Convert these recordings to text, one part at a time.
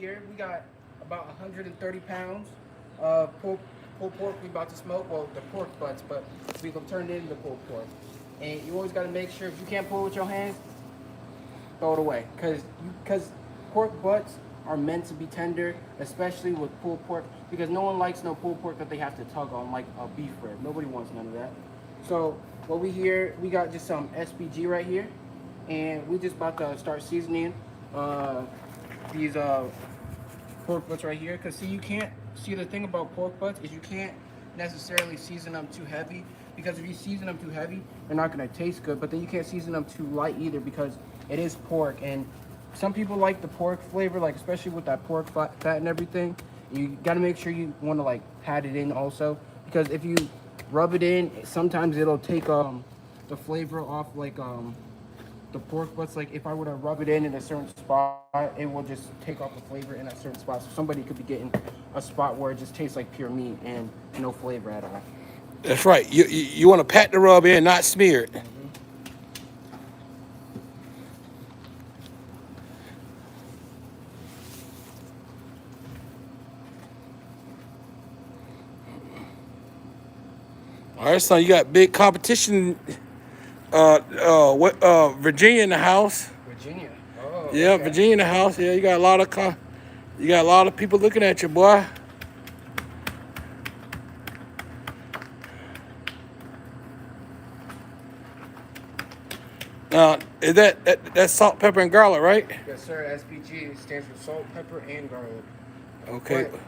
here, we got about 130 pounds of pulled pork we about to smoke. Well, the pork butts, but we gonna turn it into pulled pork. And you always gotta make sure if you can't pull it with your hands, throw it away, because pork butts are meant to be tender, especially with pulled pork, because no one likes no pulled pork that they have to tug on like a beef rib. Nobody wants none of that. So what we got just some SPG right here, and we just about to start seasoning these pork butts right here. Because see, you can't see, the thing about pork butts is you can't necessarily season them too heavy, because if you season them too heavy, they're not going to taste good. But then you can't season them too light either, because it is pork, and some people like the pork flavor, like especially with that pork fat and everything. You got to make sure you want to like pat it in also, because if you rub it in, sometimes it'll take the flavor off like the pork butts. Like if I were to rub it in a certain spot, it will just take off the flavor in that certain spot. So somebody could be getting a spot where it just tastes like pure meat and no flavor at all. That's right. You want to pat the rub in, not smear it. All right, son. You got big competition. Virginia in the house. Virginia. Oh, Yeah, okay. Virginia in the house. Yeah, you got a lot of you got a lot of people looking at you, boy. Is that's salt, pepper, and garlic, right? Yes, sir. SPG stands for salt, pepper, and garlic. Okay. But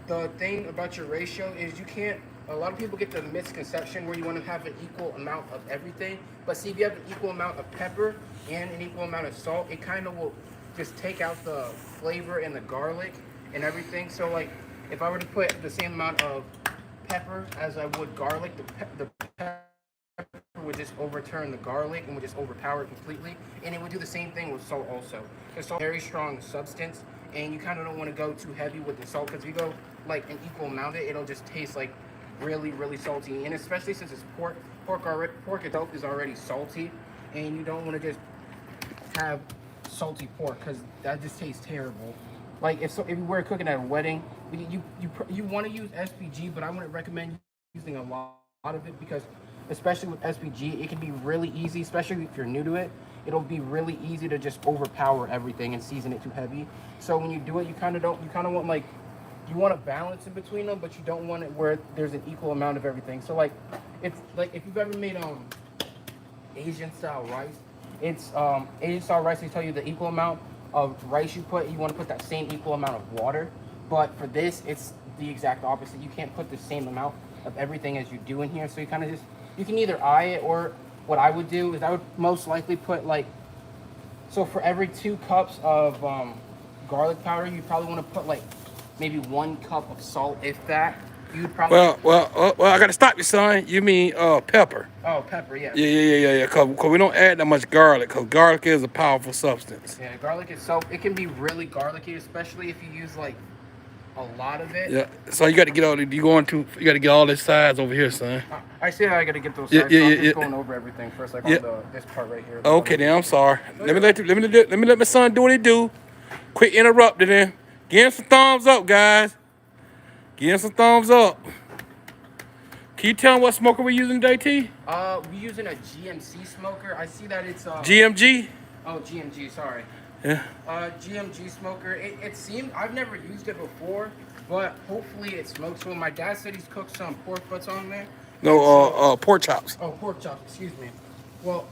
the thing about your ratio is you can't. A lot of people get the misconception where you want to have an equal amount of everything. But see, if you have an equal amount of pepper and an equal amount of salt, it kind of will just take out the flavor and the garlic and everything. So, like, if I were to put the same amount of pepper as I would garlic, the pepper would just overturn the garlic and would just overpower it completely. And it would do the same thing with salt also. Because salt is a very strong substance, and you kind of don't want to go too heavy with the salt, because if you go like an equal amount of it, it'll just taste like really, really salty. And especially since it's pork itself is already salty, and you don't want to just have salty pork, because that just tastes terrible. Like if you were cooking at a wedding, you want to use SPG, but I wouldn't recommend using a lot of it, because especially with SPG, it can be really easy, especially if you're new to it. It'll be really easy to just overpower everything and season it too heavy. So when you do it, you kind of want like, you want a balance in between them, but you don't want it where there's an equal amount of everything. So like, it's like if you've ever made Asian style rice, it's Asian style rice. They tell you the equal amount of rice you put. You want to put that same equal amount of water. But for this, it's the exact opposite. You can't put the same amount of everything as you do in here. So you kind of just, you can either eye it, or what I would do is I would most likely put like, so for every 2 cups of garlic powder, you probably want to put like maybe 1 cup of salt, if that. You'd probably. Well. I got to stop you, son. You mean pepper? Oh, pepper, yes. Yeah. Cause we don't add that much garlic. Cause garlic is a powerful substance. Yeah, garlic itself, it can be really garlicky, especially if you use like a lot of it. Yeah. So you got to get all. You got to get all this size over here, son. I see how I gotta get those Yeah, sides, yeah, so I'm yeah, just yeah. going over everything first, like Yeah. on this part right here. Okay, then I'm sorry. Let me let my son do what he do. Quit interrupting him. Give him some thumbs up, guys. Give him some thumbs up. Can you tell him what smoker we're using, JT? We're using a GMC smoker. I see that it's GMG. oh, GMG, sorry. Yeah. GMG smoker. It seemed, I've never used it before, but hopefully it smokes well. My dad said he's cooked some pork butts on there. No, pork chops. Oh, pork chops, excuse me. Well,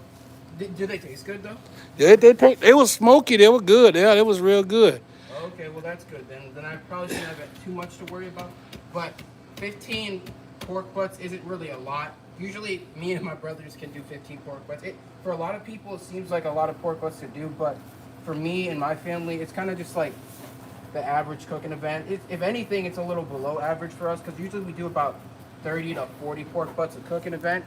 do they taste good though? Yeah, they was smoky. They were good. Yeah, they was real good. Okay, well that's good then. Then I probably shouldn't have too much to worry about. But 15 pork butts isn't really a lot. Usually, me and my brothers can do 15 pork butts. For a lot of people, it seems like a lot of pork butts to do, but for me and my family, it's kind of just like the average cooking event. If anything, it's a little below average for us, because usually we do about 30 to 40 pork butts a cooking event.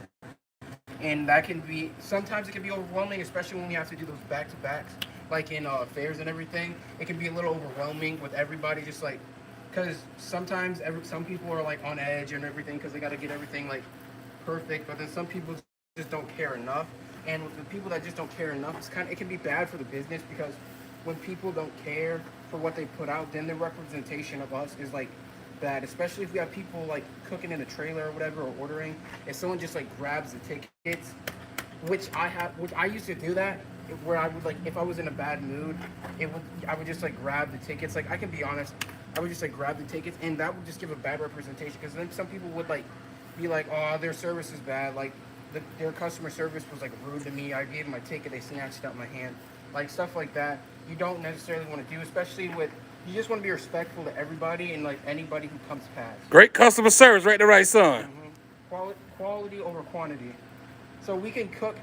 And that can be, sometimes it can be overwhelming, especially when we have to do those back-to-backs, like in fairs and everything. It can be a little overwhelming with everybody, just like, because sometimes some people are like on edge and everything, because they got to get everything like perfect, but then some people just don't care enough. And with the people that just don't care enough, it can be bad for the business, because when people don't care for what they put out, then the representation of us is like bad. Especially if we have people like cooking in a trailer or whatever or ordering. If someone just like grabs the tickets, which I used to do that, where I would like if I was in a bad mood, I would just like grab the tickets. Like I can be honest, I would just like grab the tickets, and that would just give a bad representation because then some people would like be like, oh, their service is bad. Like their customer service was like rude to me. I gave them my ticket, they snatched it out of my hand, like stuff like that. You don't necessarily want to do, especially with you just want to be respectful to everybody and like anybody who comes past. Great customer service, right there, right, son. Quality over quantity. So we can cook.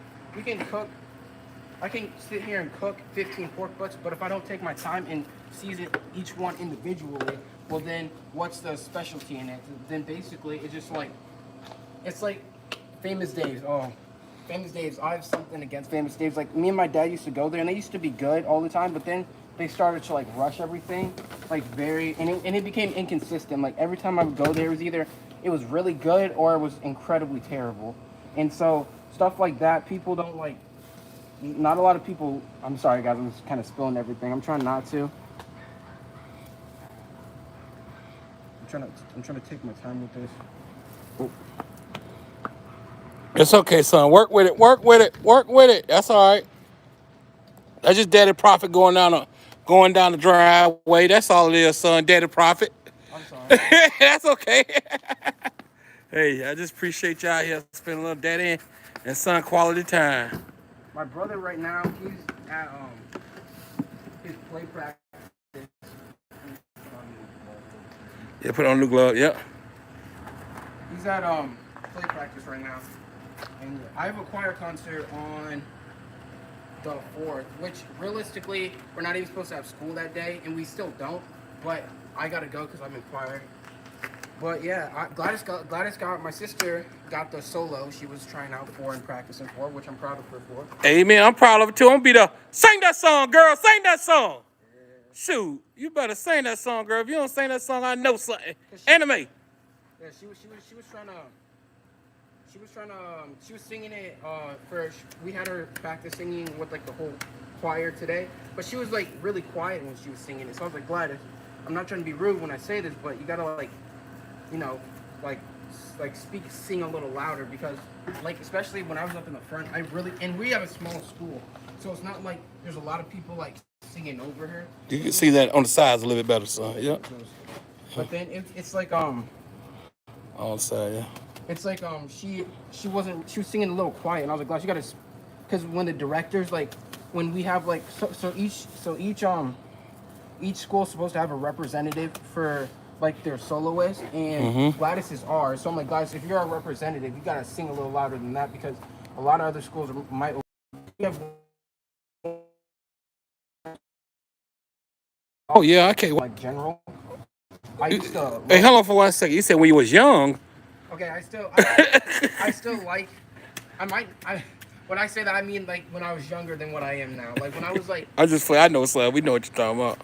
I can sit here and cook 15 pork butts, but if I don't take my time and season each one individually, well then what's the specialty in it? Then basically it's like Famous Dave's. Oh, Famous Dave's. I have something against Famous Dave's. Like me and my dad used to go there, and they used to be good all the time, but then they started to like rush everything, like and it became inconsistent. Like every time I would go there, it was really good or it was incredibly terrible, and so stuff like that, people don't like. Not a lot of people. I'm sorry, guys. I'm just kind of spilling everything. I'm trying not to. I'm trying to take my time with this. Oh. It's okay, son. Work with it. Work with it. Work with it. That's all right. That's just Daddy Prophet going down the driveway. That's all it is, son. Daddy Prophet. I'm sorry. That's okay. Hey, I just appreciate y'all here spending a little daddy and son quality time. My brother right now, he's at his play practice. Yeah, put on the glove. Yep. He's at play practice right now, and I have a choir concert on the 4th, which realistically we're not even supposed to have school that day, and we still don't. But I gotta go because I'm in choir. But yeah, Gladys got my sister got the solo she was trying out for and practicing for, which I'm proud of her for. Amen. I'm proud of it too. I'm gonna be the sing that song, girl. Sing that song. Yeah. Shoot, you better sing that song, girl. If you don't sing that song, I know something. Anime. Yeah, she was singing it we had her practice singing with like the whole choir today, but she was like really quiet when she was singing it. So I was like, Gladys, I'm not trying to be rude when I say this, but you gotta like, you know, like sing a little louder because like especially when I was up in the front, and we have a small school, so it's not like there's a lot of people like singing over her. You can see that on the sides a little bit better, son. Yep. But then it's like on the side, yeah. It's like she was singing a little quiet, and I was like, Gosh, you gotta, because when the directors like when we have like each school's supposed to have a representative for like their soloist, and Gladys is ours. So I'm like, Gladys, if you're our representative, you gotta sing a little louder than that because a lot of other schools might have. Oh yeah, okay. Like general. I used to. Hey, hold on for 1 second. You said when you was young. Okay, I still like. When I say that, I mean like when I was younger than what I am now. Like when I was like. I know, son. We know what you're talking about.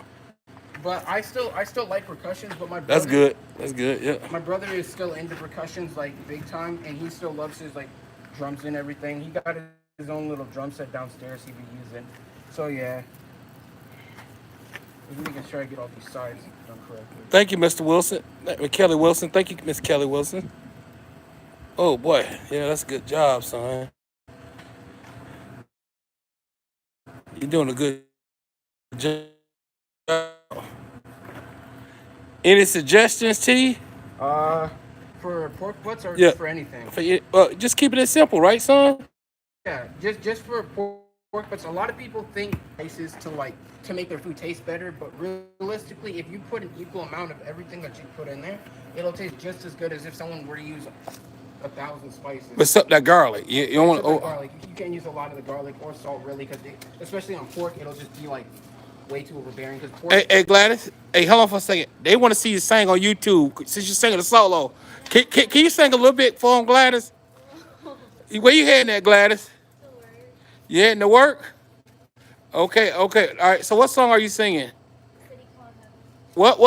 But I still like percussions, but my brother. That's good. That's good. Yeah. My brother is still into percussions like big time, and he still loves his like drums and everything. He got his own little drum set downstairs he be using. So yeah. We're making sure I get all these sides done correctly. Thank you, Mr. Wilson. Kelly Wilson. Thank you, Miss Kelly Wilson. Oh boy, yeah, that's a good job, son. You're doing a good job. Any suggestions, T? For pork butts or Yeah. just for anything? Just keeping it simple, right, son? Yeah, just for pork butts. A lot of people think places to make their food taste better, but realistically, if you put an equal amount of everything that you put in there, it'll taste just as good as if someone were to use 1,000 spices. But except that garlic, you don't want to. Garlic. You can't use a lot of the garlic or salt really, because especially on pork, it'll just be like way too overbearing. Because pork. Hey, Gladys. Hey, hold on for a second. They want to see you sing on YouTube since you're singing a solo. Can you sing a little bit for them, Gladys? Where you heading at, Gladys? You heading to work? Okay. All right. So what song are you singing? City Called Heaven. What? A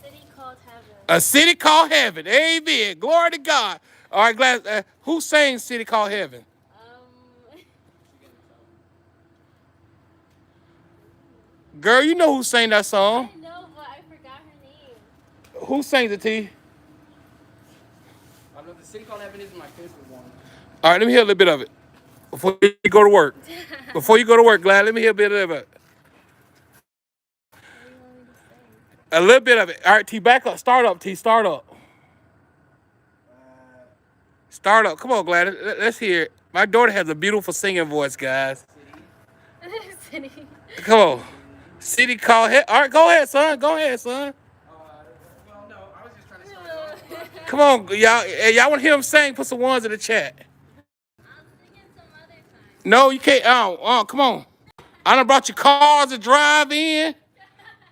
City Called Heaven. A City Called Heaven. Amen. Glory to God. All right, Gladys. Who sang City Called Heaven? Girl, you know who sang that song. I know, but I forgot her name. Who sings it, T? I know the City Called Heaven is my favorite one. All right, let me hear a little bit of it before you go to work. Before you go to work, Glad, let me hear a bit of it. What do you want me to say? A little bit of it. All right, T, back up. Start up, T. Start up. Start up. Come on, Gladys. Let's hear it. My daughter has a beautiful singing voice, guys. City. Come on. City call. All right, go ahead, son. Go ahead, son. Well, no, I was just trying to start it off. Come on, y'all. Hey, y'all want to hear him sing? Put some ones in the chat. I'll sing it some other time. No, you can't. Come on. I done brought you cars to drive in.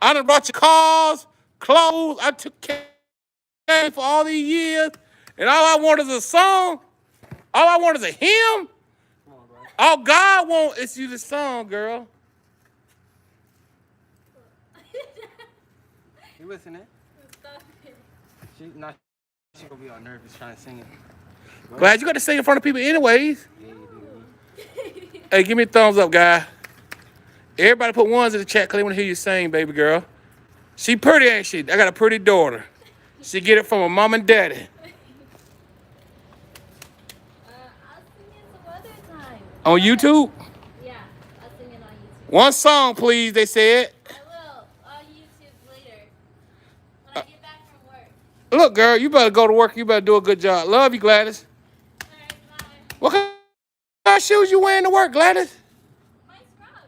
I done brought you cars, clothes. I took care of you for all these years. And all I want is a song. All I want is a hymn. Come on, bro. All God wants is you the song, girl. You listening? Stop it. She gonna be all nervous trying to sing it. Glad you got to sing in front of people anyways. Yeah, you do. Hey, give me a thumbs up, guy. Everybody put ones in the chat because they want to hear you sing, baby girl. She pretty, ain't she? I got a pretty daughter. She get it from her mom and daddy. I'll sing it some other time. On YouTube? Yeah, I'll sing it on YouTube. One song, please, they said. I will on YouTube later when I get back from work. Look, girl, you better go to work. You better do a good job. Love you, Gladys. Alright, bye. What kind of shoes you wearing to work, Gladys? My scrubs.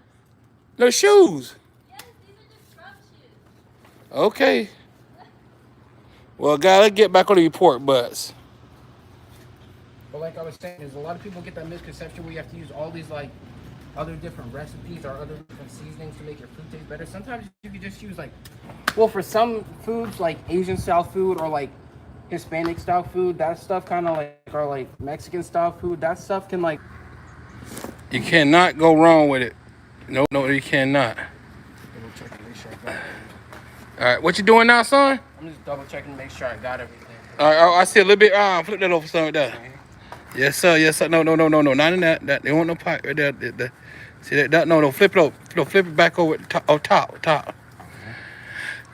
No shoes. Yes, these are just scrub shoes. Okay. Well, guy, let's get back on the report bus. But like I was saying, is a lot of people get that misconception where you have to use all these like other different recipes or other different seasonings to make your food taste better. Sometimes you can just use like, well, for some foods like Asian style food or like Hispanic style food, that stuff kind of like, or like Mexican style food, that stuff can like. You cannot go wrong with it. No, you cannot. Double check and make sure I got it. All right, what you doing now, son? I'm just double checking to make sure I got everything. All right, I see a little bit. Flip that over some of that. Yes, sir. Yes, sir. No. Not in that. They want no pipe right there. See that? No. Flip it over. No, flip it back over. Top.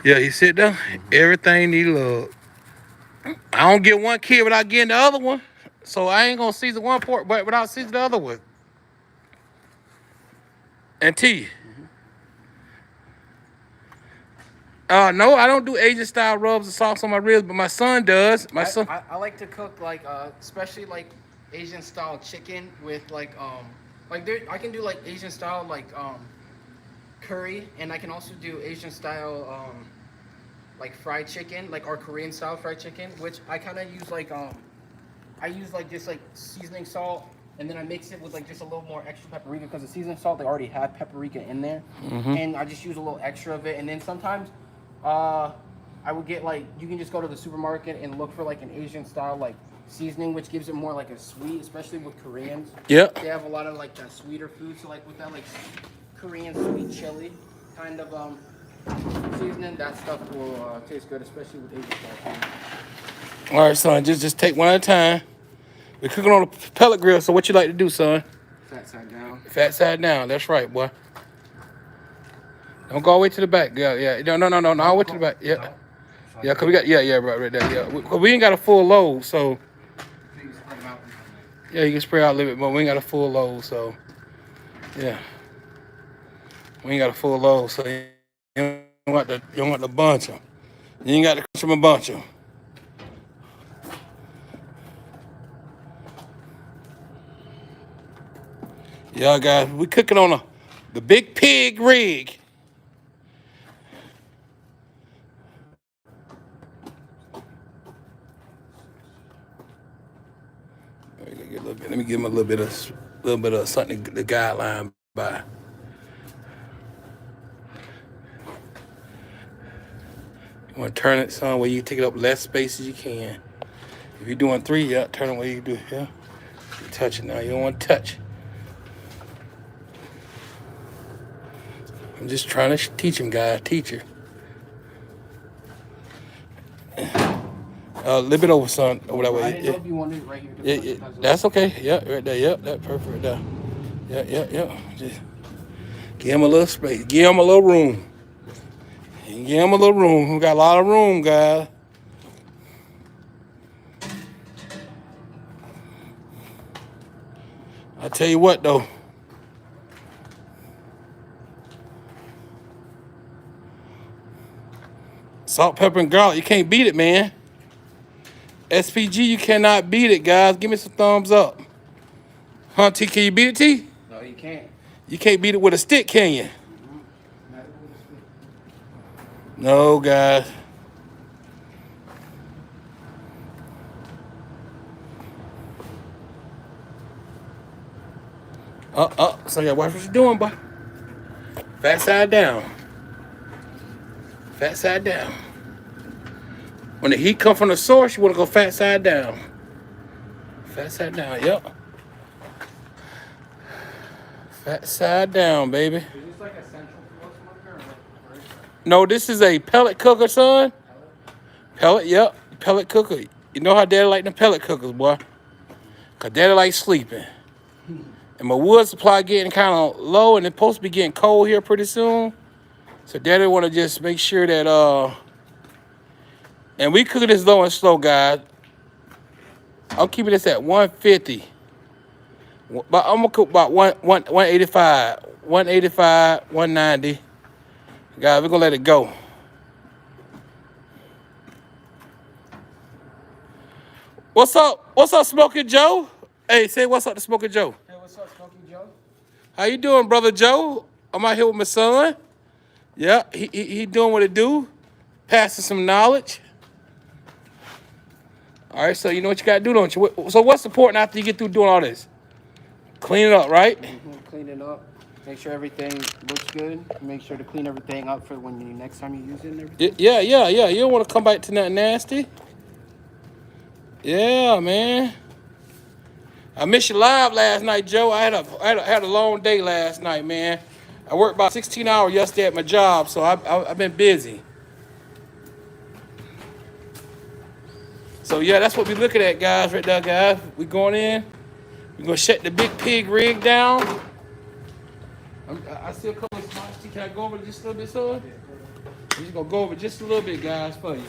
Yeah, you sit down. Everything need love. I don't get one kid without getting the other one. So I ain't gonna season one pork, but without seasoning the other one. And T. No, I don't do Asian style rubs and sauce on my ribs, but my son does. I like to cook like especially like Asian style chicken with like there I can do like Asian style like curry, and I can also do Asian style like fried chicken, like or Korean style fried chicken, which I kind of use like I use like just like seasoning salt, and then I mix it with like just a little more extra paprika because the seasoning salt they already have paprika in there, and I just use a little extra of it, and then sometimes I would get like you can just go to the supermarket and look for like an Asian style like seasoning, which gives it more like a sweet, especially with Koreans. Yep. They have a lot of like that sweeter food, so like with that like Korean sweet chili kind of seasoning, that stuff will taste good, especially with Asian style food. All right, son. Just take one at a time. We're cooking on a pellet grill, so what you like to do, son? Fat side down. Fat side down. That's right, boy. Don't go all the way to the back. Yeah. No. All the way to the back. Yeah. Yeah, cause we got right there. Yeah, we ain't got a full load, so yeah, you can spread out a little bit, but we ain't got a full load, so yeah, we ain't got a full load, so you don't got to bunch them. You ain't got to crush them a bunch them. Yeah, guys, we cooking on the big pig rig. Let me give him a little bit of something the guideline by. You want to turn it some where you take it up less space as you can. If you're doing 3, yeah, turn it where you do. Yeah, you touch it now. You don't want to touch. I'm just trying to teach him, guys. Teacher. A little bit over, son, over that way. I didn't know if you wanted it right here. Yeah, that's okay. Yeah, right there. Yep, that perfect right there. Yeah. Give him a little space. Give him a little room. Give him a little room. We got a lot of room, guys. I tell you what, though. Salt, pepper, and garlic. You can't beat it, man. SPG, you cannot beat it, guys. Give me some thumbs up. Huh, T? Can you beat it, T? No, you can't. You can't beat it with a stick, can you? No, guys. So you gotta watch what you're doing, boy. Fat side down. Fat side down. When the heat come from the source, you wanna go fat side down. Fat side down, yep. Fat side down, baby. Is this like a central flow smoker or what? No, this is a pellet cooker, son. Pellet, yep. Pellet cooker. You know how daddy like them pellet cookers, boy. Cause daddy like sleeping. And my wood supply getting kind of low and it's supposed to be getting cold here pretty soon. So daddy want to just make sure that, and we cook this low and slow, guys. I'm keeping this at 150. But I'm gonna cook about 185, 190. Guys, we're gonna let it go. What's up? What's up, Smokey Joe? Hey, say what's up to Smokey Joe. Hey, what's up, Smokey Joe? How you doing, brother Joe? I'm out here with my son. Yeah, he doing what it do, passing some knowledge. All right, so you know what you gotta do, don't you? So what's important after you get through doing all this? Clean it up, right? Clean it up. Make sure everything looks good. Make sure to clean everything up for when you next time you use it and everything. Yeah. You don't want to come back to nothing nasty. Yeah, man. I missed you live last night, Joe. I had a long day last night, man. I worked about 16 hours yesterday at my job, so I've been busy. So yeah, that's what we're looking at, guys, right there, guys. We going in. We're gonna shut the big pig rig down. I see a couple of spots. Can I go over just a little bit, son? I'm just gonna go over just a little bit, guys, for you.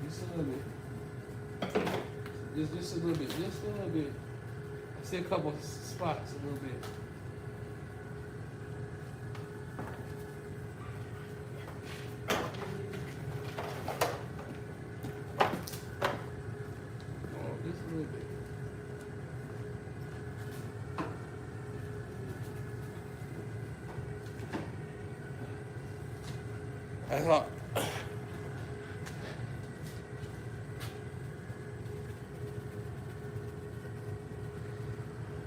Just a little bit. Just a little bit. Just a little bit. I see a couple of spots, a little bit. Oh, just a little bit. That's all.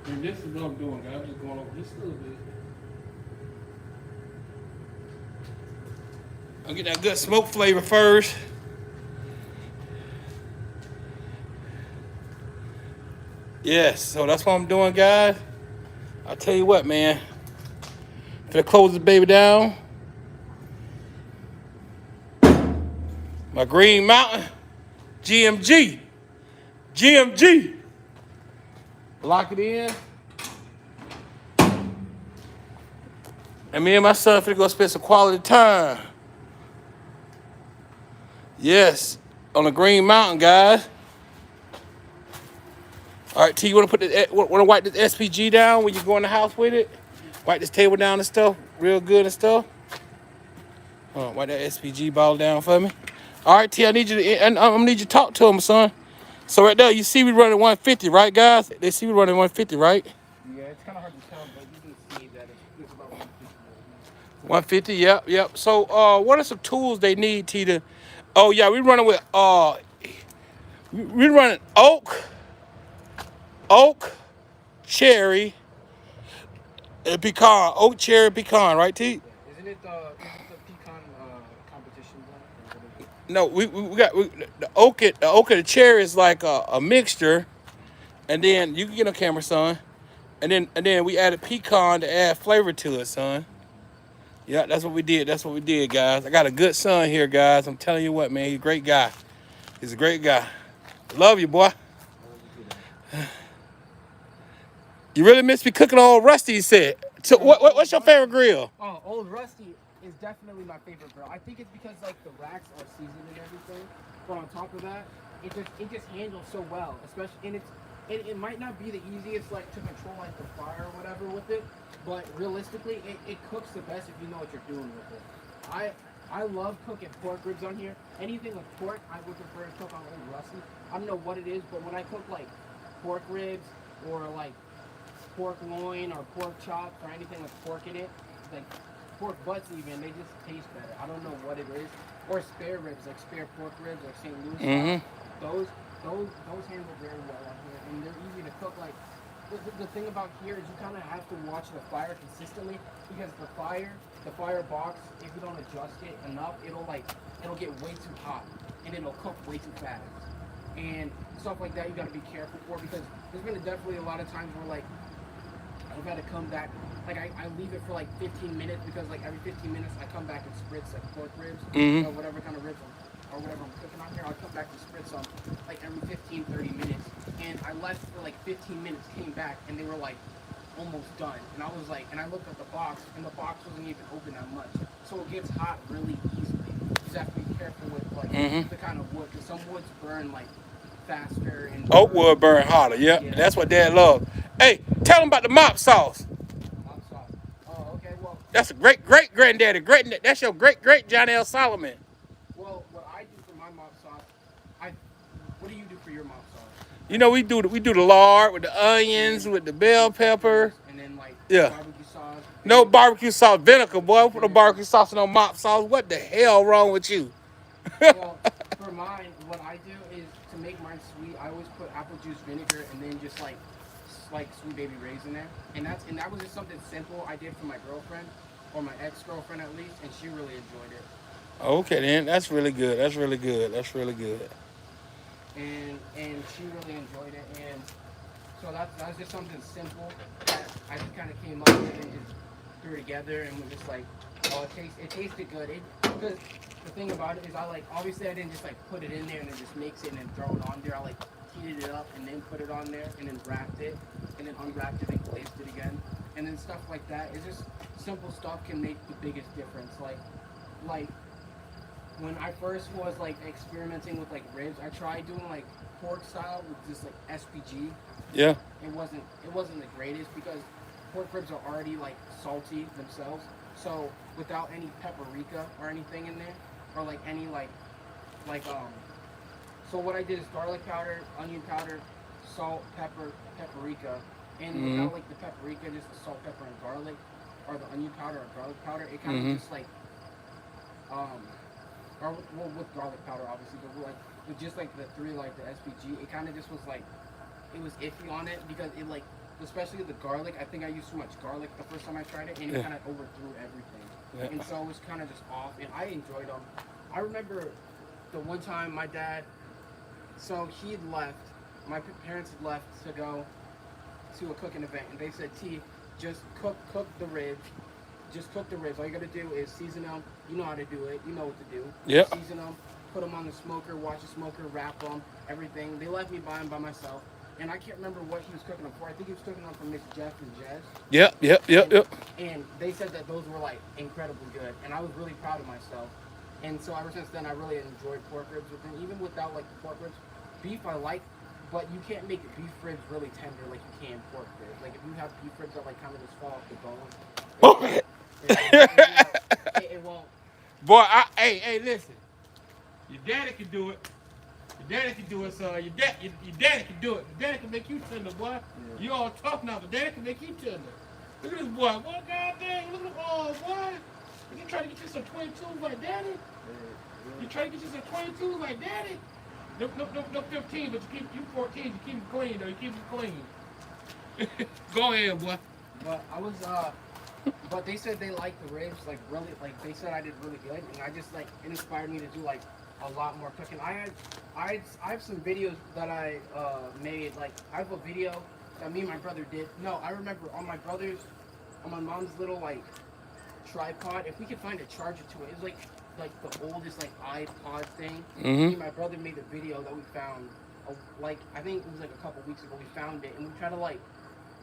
And this is what I'm doing, guys. I'm just going over just a little bit. I'll get that good smoke flavor first. Yes, so that's what I'm doing, guys. I'll tell you what, man. Gonna close this baby down. My Green Mountain GMG. GMG. Lock it in. And me and my son finna go spend some quality time. Yes, on the Green Mountain, guys. All right, T, you wanna wipe this SPG down when you go in the house with it? Wipe this table down and stuff, real good and stuff. Wipe that SPG bottle down for me. All right, T, I need you to talk to him, son. So right there, you see we running 150, right, guys? They see we running 150, right? Yeah, it's kind of hard to tell, but you can see that it's about 150. 150, yep. So what are some tools they need, T, to... Oh, yeah, we running with... we running oak, cherry, and pecan. Oak, cherry, pecan, right, T? Yeah. Isn't it the pecan competition one? No, we got the oak and the cherry is like a mixture, and then you can get on camera, son. And then we added pecan to add flavor to it, son. Yeah, that's what we did. That's what we did, guys. I got a good son here, guys. I'm telling you what, man. He's a great guy. He's a great guy. Love you, boy. You really miss me cooking all rusty, he said. So what's your favorite grill? Oh, Old Rusty is definitely my favorite grill. I think it's because like the racks are seasoned and everything, but on top of that, it just handles so well. Especially and it might not be the easiest like to control like the fire or whatever with it, but realistically, it cooks the best if you know what you're doing with it. I love cooking pork ribs on here. Anything with pork, I would prefer to cook on Old Rusty. I don't know what it is, but when I cook like pork ribs or like pork loin or pork chops or anything with pork in it, like pork butts even, they just taste better. I don't know what it is. Or spare ribs, like spare pork ribs or St. Louis style. Those handle very well on here, and they're easy to cook. Like the thing about here is you kind of have to watch the fire consistently because the fire box, if you don't adjust it enough, it'll get way too hot and it'll cook way too fast. And stuff like that you got to be careful for because there's been definitely a lot of times where like I've got to come back. Like I leave it for like 15 minutes because like every 15 minutes I come back and spritz like pork ribs or whatever kind of ribs or whatever I'm cooking on here. I'll come back to spritz them like every 15, 30 minutes. And I left for like 15 minutes, came back, and they were like almost done. And I was like, and I looked at the box, and the box wasn't even open that much. So it gets hot really easily. You just have to be careful with like the kind of wood, because some woods burn like faster. And Oak wood burn hotter. Yep, Yeah. that's what Dad loves. Hey, tell him about the mop sauce. Hot sauce. Oh, okay. Well, That's a great granddaddy. That's your great John L. Solomon. well, what I do for my mop sauce, what do you do for your mop sauce? You know we do the lard with the onions, with the bell pepper. And then like Yeah. barbecue sauce. No barbecue sauce, vinegar, boy. Put no barbecue sauce in no mop sauce. What the hell wrong with you? Well, for mine, what I do is to make mine sweet. I always put apple juice vinegar and then just like Sweet Baby Ray's in there. And that was just something simple I did for my girlfriend, or my ex-girlfriend at least, and she really enjoyed it. Okay, then that's really good. That's really good. That's really good. And she really enjoyed it. And so that's just something simple that I just kind of came up with and just threw together and was just like, oh, it tasted good. Because the thing about it is obviously I didn't just like put it in there and then just mix it and then throw it on there. I like heated it up and then put it on there and then wrapped it and then unwrapped it and glazed it again. And then stuff like that. It's just simple stuff can make the biggest difference. Like when I first was like experimenting with like ribs, I tried doing like pork style with just like SPG. Yeah. It wasn't the greatest because pork ribs are already like salty themselves. So without any paprika or anything in there, or like any so what I did is garlic powder, onion powder, salt, pepper, paprika, and without like the paprika, just the salt, pepper, and garlic, or the onion powder or garlic powder, it kind of just like or with garlic powder obviously, but with just like the three like the SPG, it kind of just was like it was iffy on it because it like especially the garlic. I think I used too much garlic the first time I tried it, and it kind of overthrew everything. Yeah. And so it was kind of just off. And I enjoyed them. I remember the one time my dad, so he'd left. My parents had left to go to a cooking event, and they said, "T, just cook the ribs. Just cook the ribs. All you gotta do is season them. You know how to do it. You know what to do. Yep. Season them, put them on the smoker, watch the smoker, wrap them, everything." They left me by them by myself. And I can't remember what he was cooking them for. I think he was cooking them for Miss Jeff and Jez. Yep. And they said that those were like incredibly good. And I was really proud of myself. And so ever since then, I really enjoyed pork ribs with them. Even without like the pork ribs, beef I like, but you can't make beef ribs really tender like you can pork ribs. Like if you have beef ribs that like kind of just fall off the bone, it won't. Boy, hey, listen. Your daddy can do it. Your daddy can do it, son. Your daddy can do it. Your daddy can make you tender, boy. Yeah. You all tough now, but daddy can make you tender. Look at this boy. What god dang? Look at boy. You trying to get you some 22s like daddy? You trying to get you some 22s like daddy? No 15, but you 14. You keep it clean, though. You keep it clean. Go ahead, boy. But I was but they said they liked the ribs, like really, like they said I did really good, and I just like it inspired me to do like a lot more cooking. I have some videos that I made. Like I have a video that me and my brother did. No, I remember on my mom's little like tripod. If we could find a charger to it, it was like the oldest like iPod thing. Me and my brother made a video that we found. Like I think it was like a couple weeks ago. We found it and we tried to like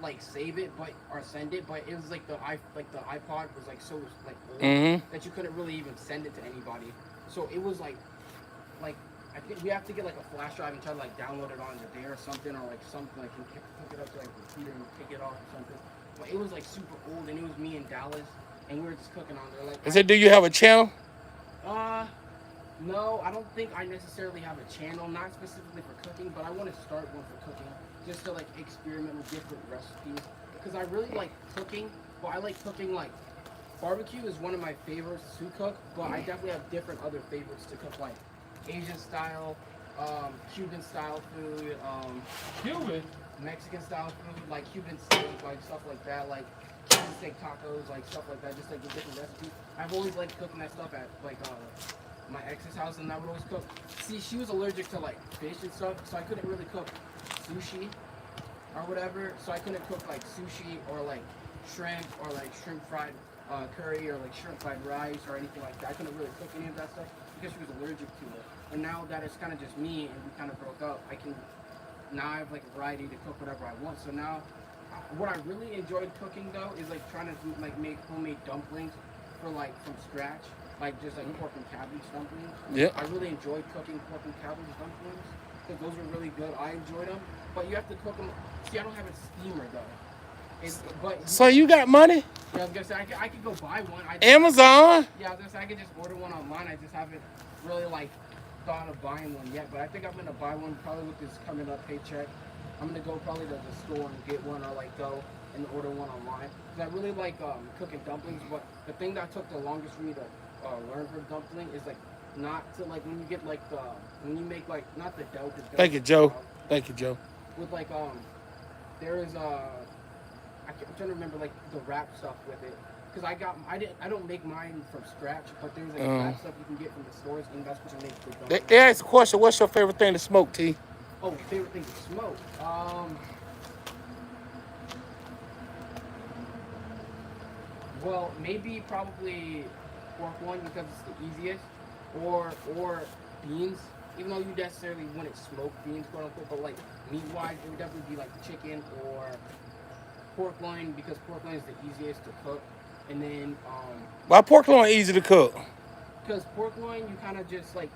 like save it, but or send it, but it was like the iPod was like so like old Mm-hmm. that you couldn't really even send it to anybody. So it was like I think we have to get like a flash drive and try to like download it on the day or something, or like something like hook it up to like the computer and pick it off or something. But it was like super old, and it was me in Dallas, and we were just cooking on there. Like, I said, do you have a channel? No, I don't think I necessarily have a channel, not specifically for cooking, but I want to start one for cooking, just to like experiment with different recipes. Because I really like cooking, but I like cooking like barbecue is one of my favorites to cook, but I definitely have different other favorites to cook, like Asian style, Cuban style food, Cuban. Mexican style food, like Cuban steak, like stuff like that, like Cuban steak tacos, like stuff like that, just like the different recipes. I've always liked cooking that stuff at like my ex's house, and I would always cook. See, she was allergic to like fish and stuff, so I couldn't really cook sushi or whatever. So I couldn't cook like sushi or like shrimp or like shrimp fried curry or like shrimp fried rice or anything like that. I couldn't really cook any of that stuff because she was allergic to it. And now that it's kind of just me and we kind of broke up, now I have like a variety to cook whatever I want. So now, what I really enjoyed cooking though is like trying to do, like make homemade dumplings for like from scratch, like just like pork and cabbage dumplings. Yeah. I really enjoyed cooking pork and cabbage dumplings because those were really good. I enjoyed them, but you have to cook them. See, I don't have a steamer though. But So you got money? yeah, I was gonna say I could go buy one. Amazon. Yeah, I was gonna say I could just order one online. I just haven't really like thought of buying one yet, but I think I'm gonna buy one probably with this coming up paycheck. I'm gonna go probably to the store and get one, or like go and order one online. Cause I really like cooking dumplings, but the thing that took the longest for me to learn for dumpling is like not to like when you get like when you make like not the dough. Thank you, Joe. Thank you, Joe. With like there is I'm trying to remember like the wrap stuff with it. Cause I don't make mine from scratch, but there's like wrap stuff you can get from the stores, and that's what you make for dumplings. They asked the question, what's your favorite thing to smoke, T? Oh, favorite thing to smoke. Well, maybe probably pork one because it's the easiest, or beans. Even though you necessarily wouldn't smoke beans, quote unquote, but like meat wise, it would definitely be like chicken or pork loin because pork loin is the easiest to cook. And then Why pork loin easy to cook? because pork loin, you kind of just like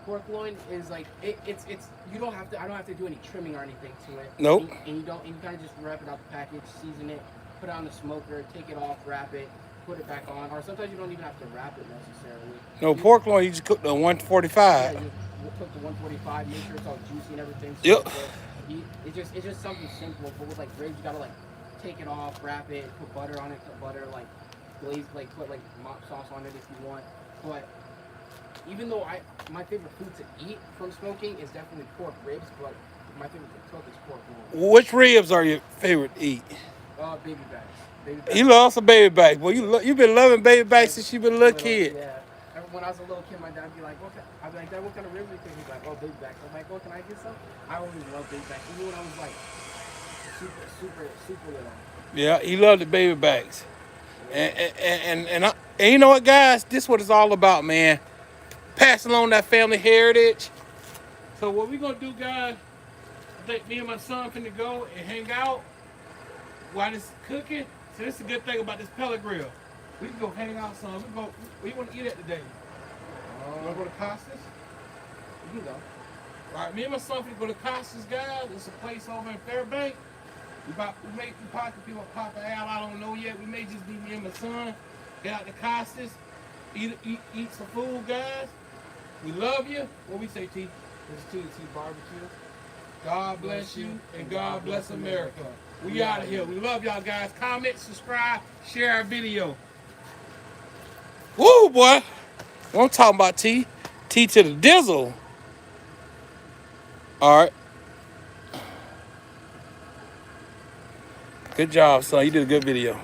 pork loin is like it's you don't have to I don't have to do any trimming or anything to it. Nope. And you kind of just wrap it out the package, season it, put it on the smoker, take it off, wrap it, put it back on. Or sometimes you don't even have to wrap it necessarily. No, pork loin you just cook the Yeah, 145. you cook the 145, make sure it's all juicy and everything. So Yep. it's just something simple. But with like ribs, you gotta like take it off, wrap it, put butter on it, put butter like glaze, like put like mop sauce on it if you want. But even though my favorite food to eat from smoking is definitely pork ribs, but my favorite to cook is pork loin. Which ribs are your favorite to eat? Baby backs. Baby backs. You love some baby back. Boy, you been loving baby back since you been a little kid. Yeah. When I was a little kid, my dad would be like, I'd be like, Dad, what kind of ribs do you think? He's like, oh, baby backs. I'm like, well, can I get some? I always loved baby backs. Even when I was like super little. Yeah, he loved the baby backs. And you know what, guys? This is what it's all about, man. Passing along that family heritage. So what we gonna do, guys? I think me and my son finna go and hang out while this cooking. So this is a good thing about this pellet grill. We can go hang out, son. Where you want to eat at today? You want to go to Costas? You can go. All right, me and my son finna go to Costas, guys. It's a place over in Fairbank. We may possibly people Papa Al, I don't know yet. We may just be me and my son. Get out to Costas, eat some food, guys. We love you. What we say, T? This is TNT Barbecue. God bless you and God bless America. We out of here. We love y'all, guys. Comment, subscribe, share our video. Woo, boy. I'm talking about T. T to the dizzle. All right. Good job, son. You did a good video.